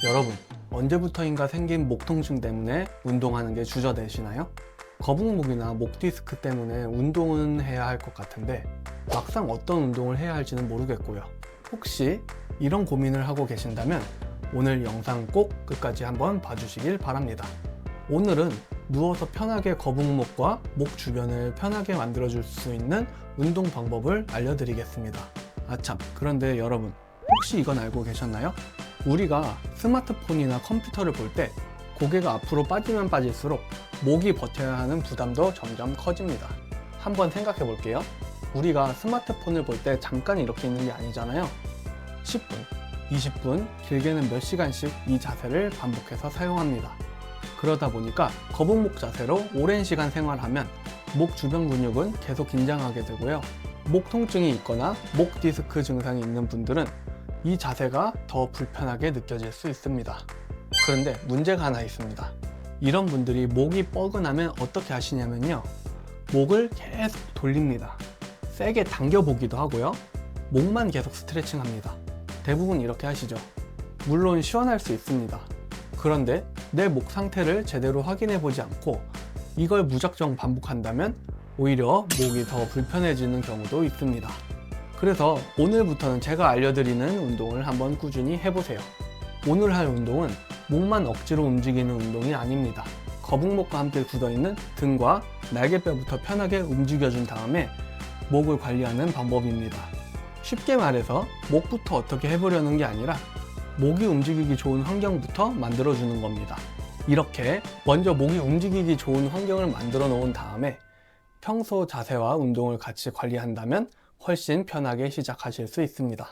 여러분, 언제부터인가 생긴 목 통증 때문에 운동하는 게 주저되시나요? 거북목이나 목 디스크 때문에 운동은 해야 할 것 같은데 막상 어떤 운동을 해야 할지는 모르겠고요. 혹시 이런 고민을 하고 계신다면 오늘 영상 꼭 끝까지 한번 봐주시길 바랍니다. 오늘은 누워서 편하게 거북목과 목 주변을 편하게 만들어줄 수 있는 운동 방법을 알려드리겠습니다. 아참, 그런데 여러분, 혹시 이건 알고 계셨나요? 우리가 스마트폰이나 컴퓨터를 볼 때 고개가 앞으로 빠지면 빠질수록 목이 버텨야 하는 부담도 점점 커집니다. 한번 생각해 볼게요. 우리가 스마트폰을 볼 때 잠깐 이렇게 있는 게 아니잖아요. 10분, 20분, 길게는 몇 시간씩 이 자세를 반복해서 사용합니다. 그러다 보니까 거북목 자세로 오랜 시간 생활하면 목 주변 근육은 계속 긴장하게 되고요. 목 통증이 있거나 목 디스크 증상이 있는 분들은 이 자세가 더 불편하게 느껴질 수 있습니다. 그런데 문제가 하나 있습니다. 이런 분들이 목이 뻐근하면 어떻게 하시냐면요, 목을 계속 돌립니다. 세게 당겨 보기도 하고요, 목만 계속 스트레칭 합니다. 대부분 이렇게 하시죠. 물론 시원할 수 있습니다. 그런데 내 목 상태를 제대로 확인해 보지 않고 이걸 무작정 반복한다면 오히려 목이 더 불편해지는 경우도 있습니다. 그래서 오늘부터는 제가 알려드리는 운동을 한번 꾸준히 해보세요. 오늘 할 운동은 목만 억지로 움직이는 운동이 아닙니다. 거북목과 함께 굳어있는 등과 날개뼈부터 편하게 움직여준 다음에 목을 관리하는 방법입니다. 쉽게 말해서 목부터 어떻게 해보려는 게 아니라 목이 움직이기 좋은 환경부터 만들어주는 겁니다. 이렇게 먼저 목이 움직이기 좋은 환경을 만들어 놓은 다음에 평소 자세와 운동을 같이 관리한다면 훨씬 편하게 시작하실 수 있습니다.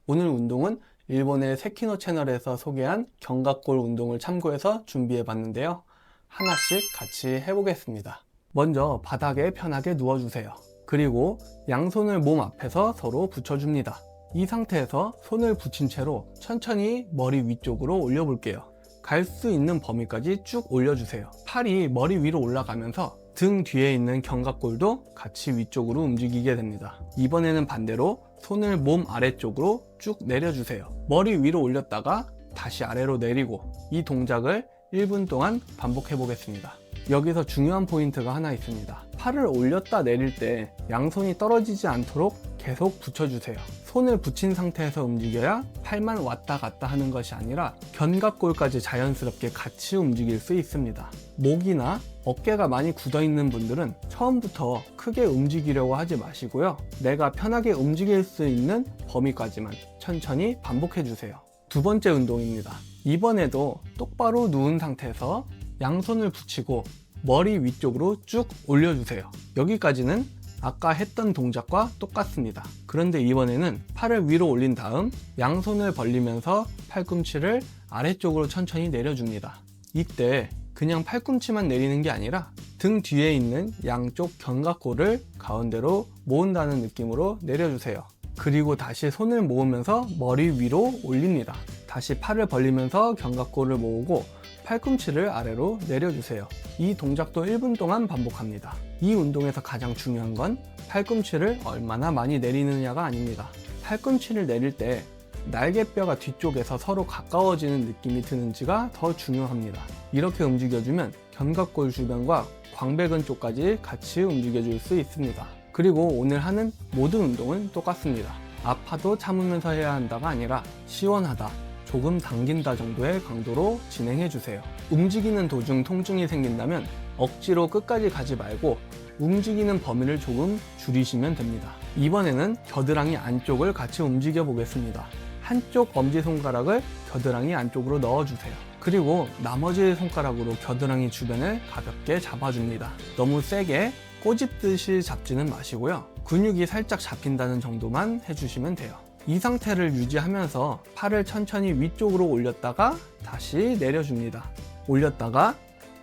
오늘 운동은 일본의 세키노 채널에서 소개한 견갑골 운동을 참고해서 준비해 봤는데요. 하나씩 같이 해보겠습니다. 먼저 바닥에 편하게 누워주세요. 그리고 양손을 몸 앞에서 서로 붙여줍니다. 이 상태에서 손을 붙인 채로 천천히 머리 위쪽으로 올려볼게요. 갈 수 있는 범위까지 쭉 올려주세요. 팔이 머리 위로 올라가면서 등 뒤에 있는 견갑골도 같이 위쪽으로 움직이게 됩니다. 이번에는 반대로 손을 몸 아래쪽으로 쭉 내려주세요. 머리 위로 올렸다가 다시 아래로 내리고 이 동작을 1분 동안 반복해 보겠습니다. 여기서 중요한 포인트가 하나 있습니다. 팔을 올렸다 내릴 때 양손이 떨어지지 않도록 계속 붙여주세요. 손을 붙인 상태에서 움직여야 팔만 왔다 갔다 하는 것이 아니라 견갑골까지 자연스럽게 같이 움직일 수 있습니다. 목이나 어깨가 많이 굳어있는 분들은 처음부터 크게 움직이려고 하지 마시고요. 내가 편하게 움직일 수 있는 범위까지만 천천히 반복해주세요. 두 번째 운동입니다. 이번에도 똑바로 누운 상태에서 양손을 붙이고 머리 위쪽으로 쭉 올려주세요. 여기까지는 아까 했던 동작과 똑같습니다. 그런데 이번에는 팔을 위로 올린 다음 양손을 벌리면서 팔꿈치를 아래쪽으로 천천히 내려줍니다. 이때 그냥 팔꿈치만 내리는 게 아니라 등 뒤에 있는 양쪽 견갑골을 가운데로 모은다는 느낌으로 내려주세요. 그리고 다시 손을 모으면서 머리 위로 올립니다. 다시 팔을 벌리면서 견갑골을 모으고 팔꿈치를 아래로 내려주세요. 이 동작도 1분 동안 반복합니다. 이 운동에서 가장 중요한 건 팔꿈치를 얼마나 많이 내리느냐가 아닙니다. 팔꿈치를 내릴 때 날개뼈가 뒤쪽에서 서로 가까워지는 느낌이 드는지가 더 중요합니다. 이렇게 움직여주면 견갑골 주변과 광배근 쪽까지 같이 움직여줄 수 있습니다. 그리고 오늘 하는 모든 운동은 똑같습니다. 아파도 참으면서 해야 한다가 아니라 시원하다, 조금 당긴다 정도의 강도로 진행해주세요. 움직이는 도중 통증이 생긴다면 억지로 끝까지 가지 말고 움직이는 범위를 조금 줄이시면 됩니다. 이번에는 겨드랑이 안쪽을 같이 움직여 보겠습니다. 한쪽 엄지손가락을 겨드랑이 안쪽으로 넣어주세요. 그리고 나머지 손가락으로 겨드랑이 주변을 가볍게 잡아줍니다. 너무 세게 꼬집듯이 잡지는 마시고요. 근육이 살짝 잡힌다는 정도만 해주시면 돼요. 이 상태를 유지하면서 팔을 천천히 위쪽으로 올렸다가 다시 내려줍니다. 올렸다가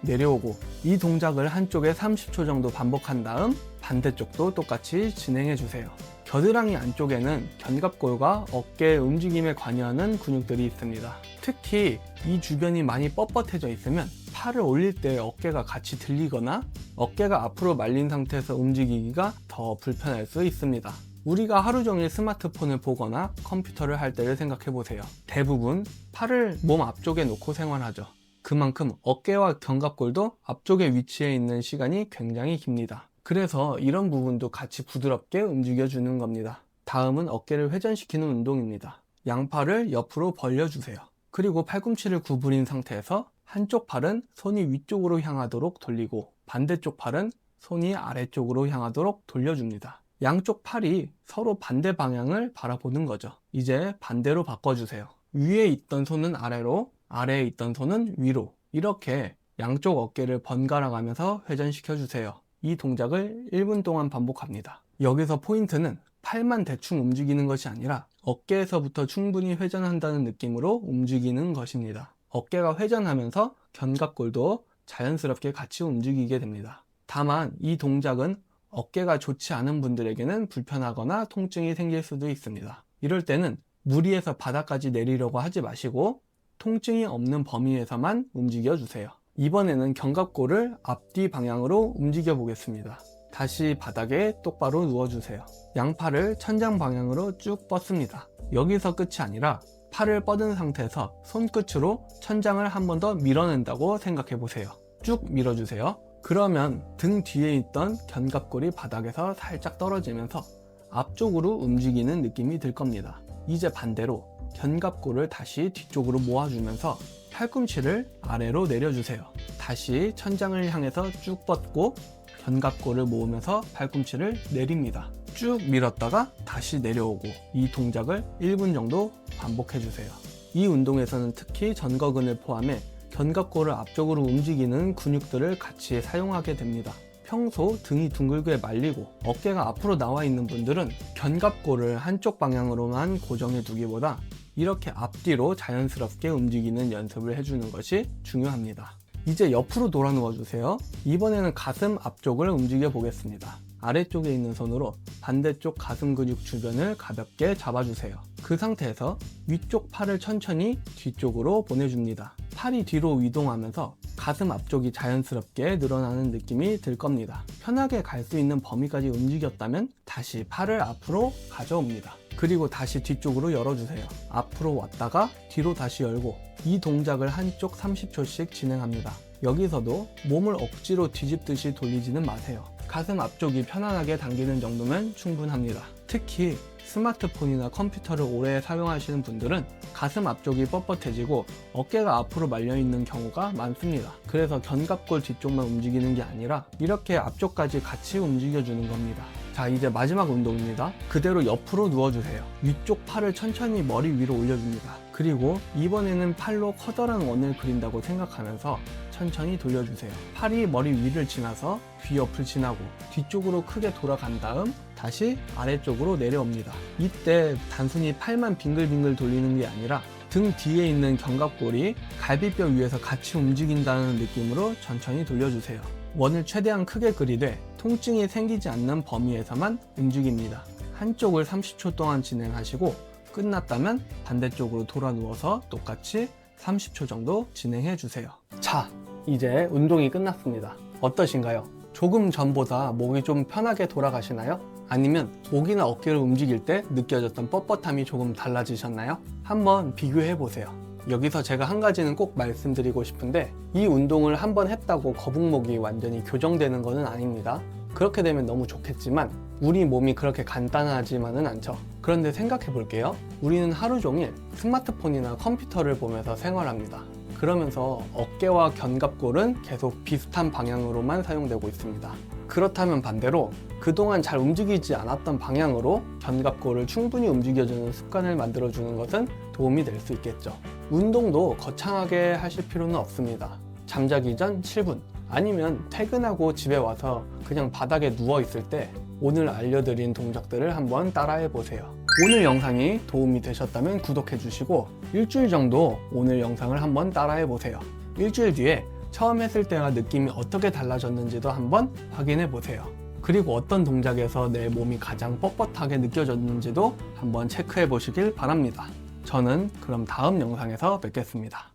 내려오고 이 동작을 한쪽에 30초 정도 반복한 다음 반대쪽도 똑같이 진행해 주세요. 겨드랑이 안쪽에는 견갑골과 어깨의 움직임에 관여하는 근육들이 있습니다. 특히 이 주변이 많이 뻣뻣해져 있으면 팔을 올릴 때 어깨가 같이 들리거나 어깨가 앞으로 말린 상태에서 움직이기가 더 불편할 수 있습니다. 우리가 하루 종일 스마트폰을 보거나 컴퓨터를 할 때를 생각해 보세요. 대부분 팔을 몸 앞쪽에 놓고 생활하죠. 그만큼 어깨와 견갑골도 앞쪽에 위치해 있는 시간이 굉장히 깁니다. 그래서 이런 부분도 같이 부드럽게 움직여 주는 겁니다. 다음은 어깨를 회전시키는 운동입니다. 양팔을 옆으로 벌려주세요. 그리고 팔꿈치를 구부린 상태에서 한쪽 팔은 손이 위쪽으로 향하도록 돌리고 반대쪽 팔은 손이 아래쪽으로 향하도록 돌려줍니다. 양쪽 팔이 서로 반대 방향을 바라보는 거죠. 이제 반대로 바꿔주세요. 위에 있던 손은 아래로, 아래에 있던 손은 위로, 이렇게 양쪽 어깨를 번갈아 가면서 회전시켜 주세요. 이 동작을 1분 동안 반복합니다. 여기서 포인트는 팔만 대충 움직이는 것이 아니라 어깨에서부터 충분히 회전한다는 느낌으로 움직이는 것입니다. 어깨가 회전하면서 견갑골도 자연스럽게 같이 움직이게 됩니다. 다만 이 동작은 어깨가 좋지 않은 분들에게는 불편하거나 통증이 생길 수도 있습니다. 이럴 때는 무리해서 바닥까지 내리려고 하지 마시고 통증이 없는 범위에서만 움직여 주세요. 이번에는 견갑골을 앞뒤 방향으로 움직여 보겠습니다. 다시 바닥에 똑바로 누워주세요. 양팔을 천장 방향으로 쭉 뻗습니다. 여기서 끝이 아니라 팔을 뻗은 상태에서 손끝으로 천장을 한 번 더 밀어낸다고 생각해 보세요. 쭉 밀어주세요. 그러면 등 뒤에 있던 견갑골이 바닥에서 살짝 떨어지면서 앞쪽으로 움직이는 느낌이 들 겁니다. 이제 반대로 견갑골을 다시 뒤쪽으로 모아주면서 팔꿈치를 아래로 내려주세요. 다시 천장을 향해서 쭉 뻗고 견갑골을 모으면서 팔꿈치를 내립니다. 쭉 밀었다가 다시 내려오고 이 동작을 1분 정도 반복해주세요. 이 운동에서는 특히 전거근을 포함해 견갑골을 앞쪽으로 움직이는 근육들을 같이 사용하게 됩니다. 평소 등이 둥글게 말리고 어깨가 앞으로 나와 있는 분들은 견갑골을 한쪽 방향으로만 고정해 두기보다 이렇게 앞뒤로 자연스럽게 움직이는 연습을 해주는 것이 중요합니다. 이제 옆으로 돌아 누워주세요. 이번에는 가슴 앞쪽을 움직여 보겠습니다. 아래쪽에 있는 손으로 반대쪽 가슴 근육 주변을 가볍게 잡아주세요. 그 상태에서 위쪽 팔을 천천히 뒤쪽으로 보내줍니다. 팔이 뒤로 이동하면서 가슴 앞쪽이 자연스럽게 늘어나는 느낌이 들 겁니다. 편하게 갈 수 있는 범위까지 움직였다면 다시 팔을 앞으로 가져옵니다. 그리고 다시 뒤쪽으로 열어주세요. 앞으로 왔다가 뒤로 다시 열고 이 동작을 한쪽 30초씩 진행합니다. 여기서도 몸을 억지로 뒤집듯이 돌리지는 마세요. 가슴 앞쪽이 편안하게 당기는 정도면 충분합니다. 특히 스마트폰이나 컴퓨터를 오래 사용하시는 분들은 가슴 앞쪽이 뻣뻣해지고 어깨가 앞으로 말려있는 경우가 많습니다. 그래서 견갑골 뒤쪽만 움직이는 게 아니라 이렇게 앞쪽까지 같이 움직여주는 겁니다. 자, 이제 마지막 운동입니다. 그대로 옆으로 누워주세요. 위쪽 팔을 천천히 머리 위로 올려줍니다. 그리고 이번에는 팔로 커다란 원을 그린다고 생각하면서 천천히 돌려주세요. 팔이 머리 위를 지나서 귀 옆을 지나고 뒤쪽으로 크게 돌아간 다음 다시 아래쪽으로 내려옵니다. 이때 단순히 팔만 빙글빙글 돌리는 게 아니라 등 뒤에 있는 견갑골이 갈비뼈 위에서 같이 움직인다는 느낌으로 천천히 돌려주세요. 원을 최대한 크게 그리되 통증이 생기지 않는 범위에서만 움직입니다. 한쪽을 30초 동안 진행하시고 끝났다면 반대쪽으로 돌아 누워서 똑같이 30초 정도 진행해 주세요. 자, 이제 운동이 끝났습니다. 어떠신가요? 조금 전보다 목이 좀 편하게 돌아가시나요? 아니면 목이나 어깨를 움직일 때 느껴졌던 뻣뻣함이 조금 달라지셨나요? 한번 비교해 보세요. 여기서 제가 한 가지는 꼭 말씀드리고 싶은데 이 운동을 한번 했다고 거북목이 완전히 교정되는 것은 아닙니다. 그렇게 되면 너무 좋겠지만 우리 몸이 그렇게 간단하지만은 않죠. 그런데 생각해 볼게요. 우리는 하루 종일 스마트폰이나 컴퓨터를 보면서 생활합니다. 그러면서 어깨와 견갑골은 계속 비슷한 방향으로만 사용되고 있습니다. 그렇다면 반대로 그동안 잘 움직이지 않았던 방향으로 견갑골을 충분히 움직여주는 습관을 만들어주는 것은 도움이 될 수 있겠죠. 운동도 거창하게 하실 필요는 없습니다. 잠자기 전 7분 아니면 퇴근하고 집에 와서 그냥 바닥에 누워 있을 때 오늘 알려드린 동작들을 한번 따라해 보세요. 오늘 영상이 도움이 되셨다면 구독해 주시고 일주일 정도 오늘 영상을 한번 따라해 보세요. 일주일 뒤에 처음 했을 때와 느낌이 어떻게 달라졌는지도 한번 확인해 보세요. 그리고 어떤 동작에서 내 몸이 가장 뻣뻣하게 느껴졌는지도 한번 체크해 보시길 바랍니다. 저는 그럼 다음 영상에서 뵙겠습니다.